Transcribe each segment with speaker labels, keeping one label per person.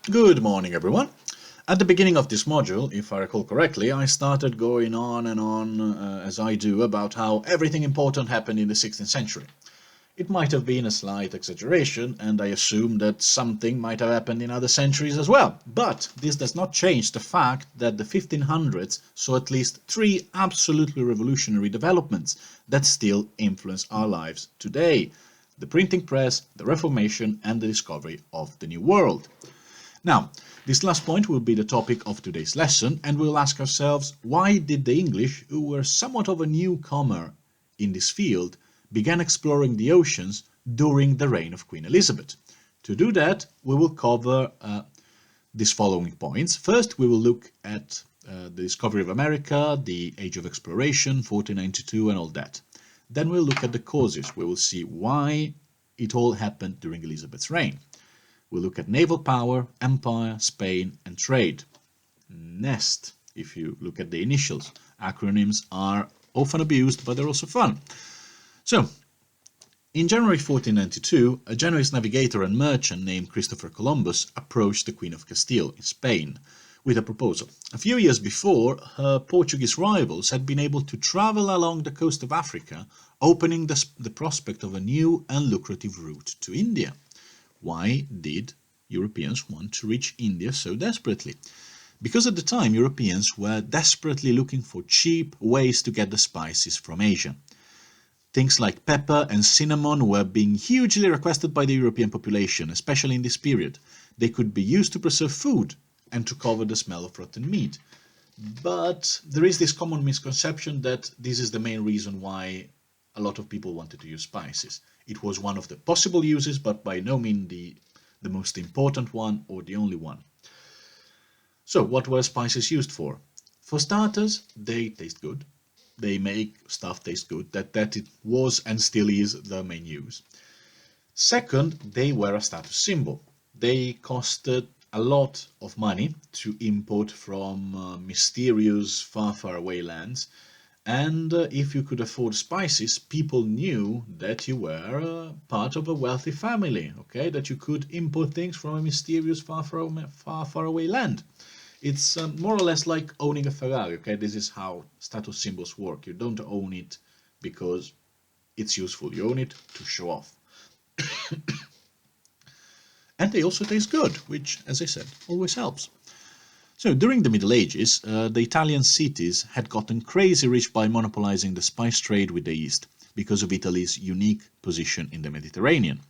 Speaker 1: Good morning, everyone. At the beginning of this module, if I recall correctly, I started going on and on, as I do, about how everything important happened in the 16th century. It might have been a slight exaggeration, and I assume that something might have happened in other centuries as well. But this does not change the fact that the 1500s saw at least three absolutely revolutionary developments that still influence our lives today: the printing press, the Reformation, and the discovery of the New World. Now, this last point will be the topic of today's lesson, and we'll ask ourselves, why did the English, who were somewhat of a newcomer in this field, begin exploring the oceans during the reign of Queen Elizabeth? To do that, we will cover these following points. First, we will look at the discovery of America, the Age of Exploration, 1492, and all that. Then we'll look at the causes. We will see why it all happened during Elizabeth's reign. We'll look at naval power, empire, Spain, and trade. NEST, if you look at the initials. Acronyms are often abused, but they're also fun. So, in January 1492, a Genoese navigator and merchant named Christopher Columbus approached the Queen of Castile in Spain with a proposal. A few years before, her Portuguese rivals had been able to travel along the coast of Africa, opening the prospect of a new and lucrative route to India. Why did Europeans want to reach India so desperately? Because at the time Europeans were desperately looking for cheap ways to get the spices from Asia. Things like pepper and cinnamon were being hugely requested by the European population, especially in this period. They could be used to preserve food and to cover the smell of rotten meat. But there is this common misconception that this is the main reason why a lot of people wanted to use spices. It was one of the possible uses, but by no means the most important one or the only one. So what were spices used for? For starters, they taste good. They make stuff taste good. That it was and still is the main use. Second, they were a status symbol. They costed a lot of money to import from mysterious far away lands. And if you could afford spices, people knew that you were part of a wealthy family, okay? That you could import things from a mysterious far away land. It's more or less like owning a Ferrari, okay? This is how status symbols work. You don't own it because it's useful. You own it to show off. And they also taste good, which, as I said, always helps. So, during the Middle Ages, the Italian cities had gotten crazy rich by monopolizing the spice trade with the East, because of Italy's unique position in the Mediterranean.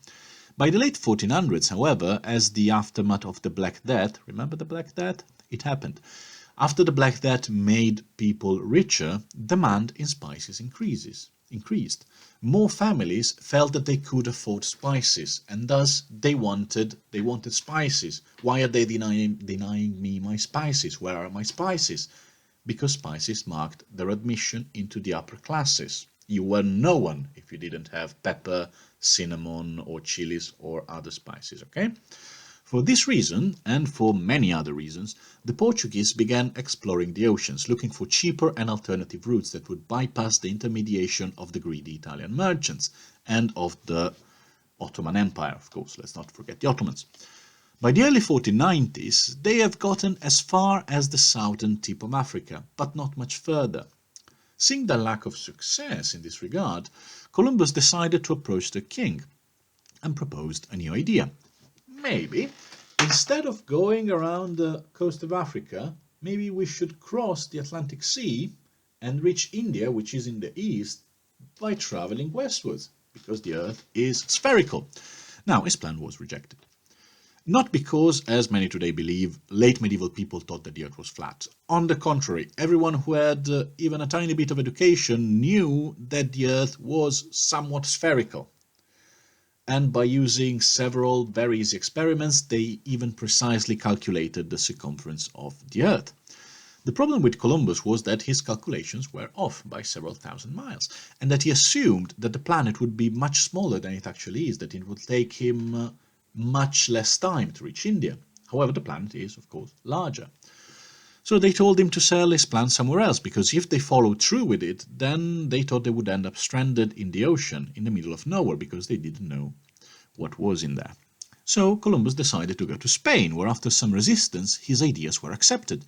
Speaker 1: By the late 1400s, however, as the aftermath of the Black Death, remember the Black Death? It happened. After the Black Death made people richer, demand in spices increased. More families felt that they could afford spices, and thus they wanted spices. Why are they denying me my spices? Where are my spices? Because spices marked their admission into the upper classes. You were no one if you didn't have pepper, cinnamon, or chilies or other spices, okay? For this reason, and for many other reasons, the Portuguese began exploring the oceans, looking for cheaper and alternative routes that would bypass the intermediation of the greedy Italian merchants and of the Ottoman Empire, of course. Let's not forget the Ottomans. By the early 1490s, they have gotten as far as the southern tip of Africa, but not much further. Seeing the lack of success in this regard, Columbus decided to approach the king and proposed a new idea. Maybe, instead of going around the coast of Africa, maybe we should cross the Atlantic Sea and reach India, which is in the east, by traveling westwards, because the Earth is spherical. Now, his plan was rejected. Not because, as many today believe, late medieval people thought that the Earth was flat. On the contrary, everyone who had even a tiny bit of education knew that the Earth was somewhat spherical. And by using several very easy experiments, they even precisely calculated the circumference of the Earth. The problem with Columbus was that his calculations were off by several thousand miles, and that he assumed that the planet would be much smaller than it actually is, that it would take him much less time to reach India. However, the planet is, of course, larger. So they told him to sell his plan somewhere else, because if they followed through with it, then they thought they would end up stranded in the ocean, in the middle of nowhere, because they didn't know what was in there. So Columbus decided to go to Spain, where after some resistance his ideas were accepted.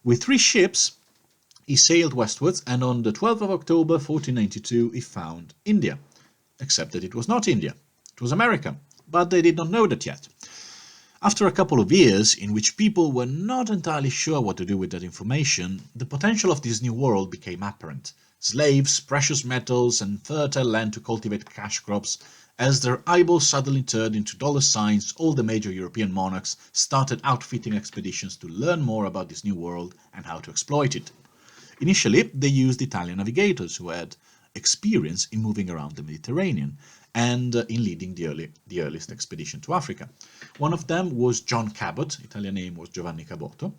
Speaker 1: With 3 ships he sailed westwards, and on the 12th of October 1492 he found India. Except that it was not India, it was America, but they did not know that yet. After a couple of years in which people were not entirely sure what to do with that information, the potential of this new world became apparent. Slaves, precious metals, and fertile land to cultivate cash crops. As their eyeballs suddenly turned into dollar signs, all the major European monarchs started outfitting expeditions to learn more about this new world and how to exploit it. Initially, they used Italian navigators who had experience in moving around the Mediterranean and in leading the earliest expedition to Africa. One of them was John Cabot, Italian name was Giovanni Caboto,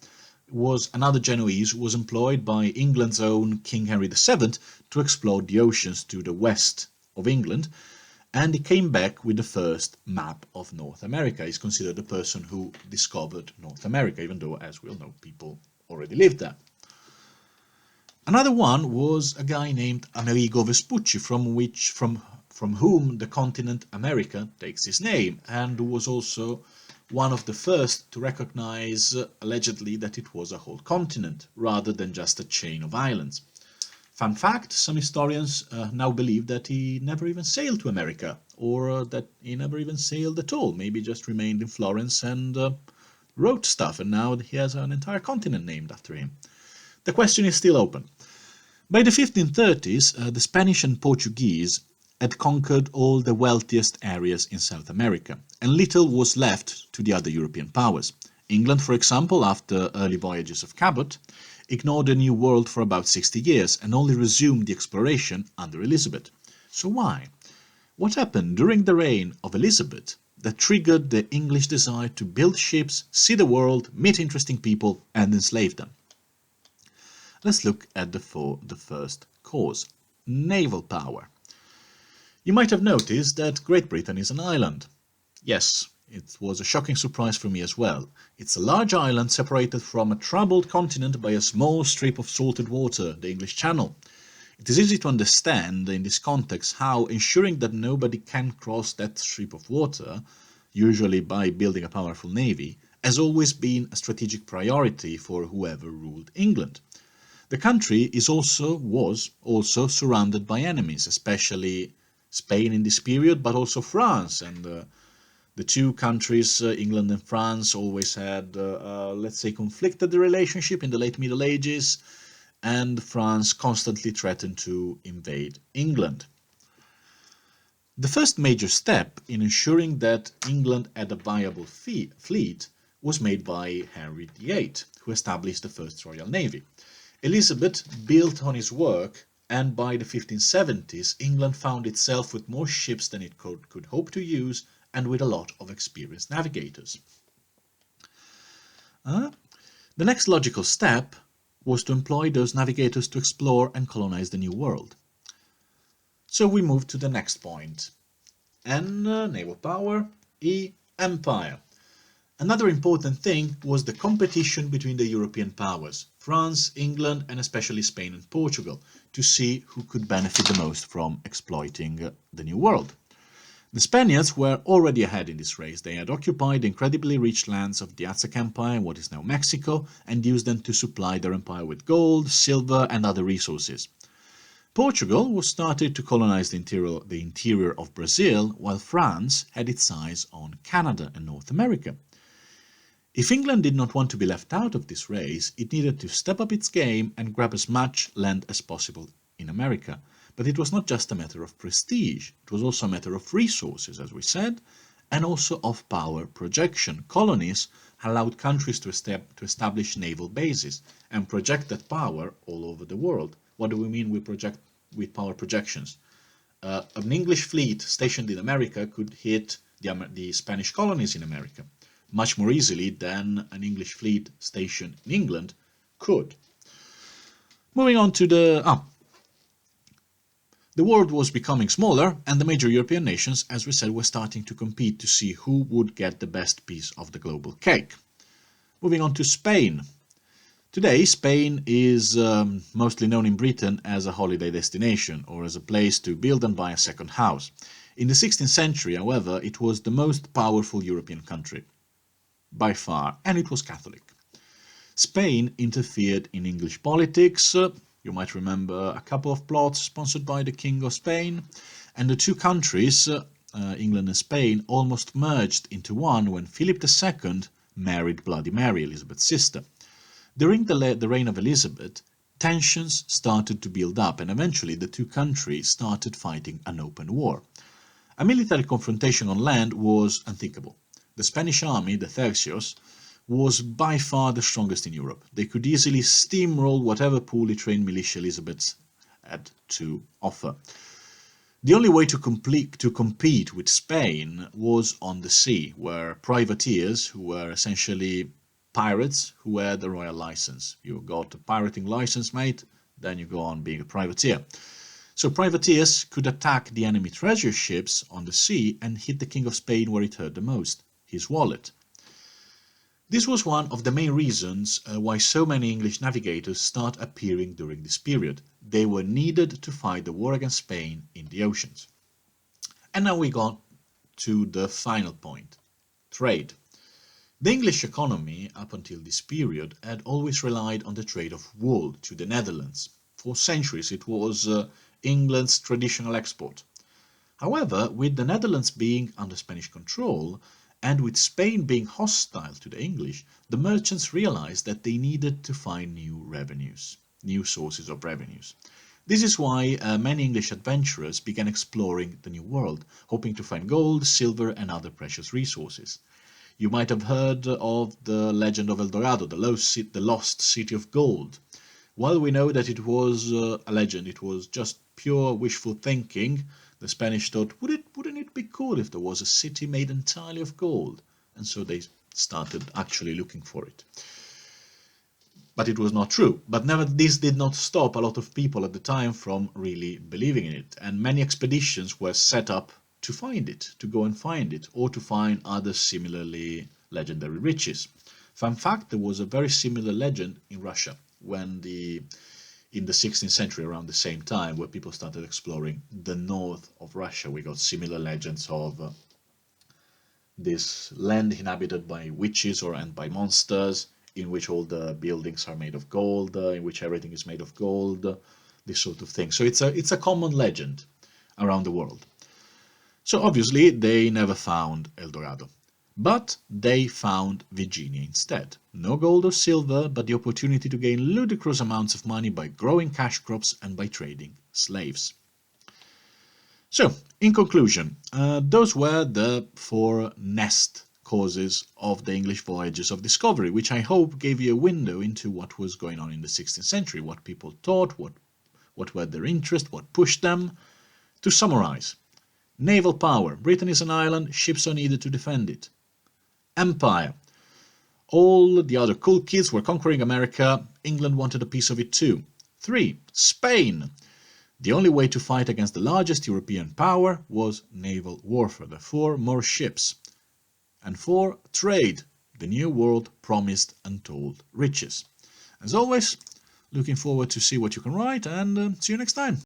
Speaker 1: was another Genoese who was employed by England's own King Henry VII to explore the oceans to the west of England, and he came back with the first map of North America. He's considered the person who discovered North America, even though, as we all know, people already lived there. Another one was a guy named Amerigo Vespucci, from whom the continent America takes its name, and who was also one of the first to recognize, allegedly, that it was a whole continent, rather than just a chain of islands. Fun fact, some historians now believe that he never even sailed to America, or that he never even sailed at all, maybe just remained in Florence and wrote stuff, and now he has an entire continent named after him. The question is still open. By the 1530s, the Spanish and Portuguese had conquered all the wealthiest areas in South America, and little was left to the other European powers. England, for example, after early voyages of Cabot, ignored the New World for about 60 years and only resumed the exploration under Elizabeth. So why? What happened during the reign of Elizabeth that triggered the English desire to build ships, see the world, meet interesting people, and enslave them? Let's look at the first cause, naval power. You might have noticed that Great Britain is an island. Yes, it was a shocking surprise for me as well. It's a large island separated from a troubled continent by a small strip of salted water, the English Channel. It is easy to understand in this context how ensuring that nobody can cross that strip of water, usually by building a powerful navy, has always been a strategic priority for whoever ruled England. The country was also surrounded by enemies, especially Spain in this period, but also France. And the two countries, England and France, always had, let's say, conflicted relationship in the late Middle Ages, and France constantly threatened to invade England. The first major step in ensuring that England had a viable fleet was made by Henry VIII, who established the first Royal Navy. Elizabeth built on his work, and by the 1570s, England found itself with more ships than it could hope to use, and with a lot of experienced navigators. The next logical step was to employ those navigators to explore and colonize the New World. So we move to the next point. N, naval power, E, empire. Another important thing was the competition between the European powers, France, England, and especially Spain and Portugal, to see who could benefit the most from exploiting the New World. The Spaniards were already ahead in this race. They had occupied the incredibly rich lands of the Aztec Empire, what is now Mexico, and used them to supply their empire with gold, silver, and other resources. Portugal was started to colonize the interior of Brazil, while France had its eyes on Canada and North America. If England did not want to be left out of this race, it needed to step up its game and grab as much land as possible in America. But it was not just a matter of prestige, it was also a matter of resources, as we said, and also of power projection. Colonies allowed countries to establish naval bases and project that power all over the world. What do we mean with power projections? An English fleet stationed in America could hit the Spanish colonies in America much more easily than an English fleet stationed in England could. Moving on to the world was becoming smaller, and the major European nations, as we said, were starting to compete to see who would get the best piece of the global cake. Moving on to Spain. Today, Spain is mostly known in Britain as a holiday destination, or as a place to build and buy a second house. In the 16th century, however, it was the most powerful European country, by far, and it was Catholic. Spain interfered in English politics. You might remember a couple of plots sponsored by the King of Spain, and the two countries, England and Spain, almost merged into one when Philip II married Bloody Mary, Elizabeth's sister. During the reign of Elizabeth, tensions started to build up, and eventually the two countries started fighting an open war. A military confrontation on land was unthinkable. The Spanish army, the Tercios, was by far the strongest in Europe. They could easily steamroll whatever poorly trained militia Elizabeth had to offer. The only way to compete with Spain was on the sea, where privateers, who were essentially pirates who had the royal license. You got a pirating license, mate, then you go on being a privateer. So privateers could attack the enemy treasure ships on the sea and hit the King of Spain where it hurt the most, his wallet. This was one of the main reasons why so many English navigators start appearing during this period. They were needed to fight the war against Spain in the oceans. And now we got to the final point, trade. The English economy, up until this period, had always relied on the trade of wool to the Netherlands. For centuries it was England's traditional export. However, with the Netherlands being under Spanish control, and with Spain being hostile to the English, the merchants realized that they needed to find new sources of revenues. This is why many English adventurers began exploring the New World, hoping to find gold, silver and other precious resources. You might have heard of the legend of El Dorado, the lost city of gold. While we know that it was a legend, it was just pure wishful thinking, the Spanish thought, wouldn't it be cool if there was a city made entirely of gold? And so they started actually looking for it. But it was not true. But this did not stop a lot of people at the time from really believing in it. And many expeditions were set up to find it, to go and find it, or to find other similarly legendary riches. Fun fact, there was a very similar legend in Russia when in the 16th century, around the same time, where people started exploring the north of Russia. We got similar legends of this land inhabited by witches and by monsters, in which all the buildings are made of gold, in which everything is made of gold, this sort of thing. So it's a common legend around the world. So obviously they never found El Dorado, but they found Virginia instead. No gold or silver, but the opportunity to gain ludicrous amounts of money by growing cash crops and by trading slaves. So, in conclusion, those were the 4 nest causes of the English voyages of discovery, which I hope gave you a window into what was going on in the 16th century, what people thought, what were their interests, what pushed them. To summarize, naval power. Britain is an island, ships are needed to defend it. Empire. All the other cool kids were conquering America. England wanted a piece of it too. 3. Spain. The only way to fight against the largest European power was naval warfare, therefore more ships. And 4. Trade. The New World promised untold riches. As always, looking forward to see what you can write, and see you next time.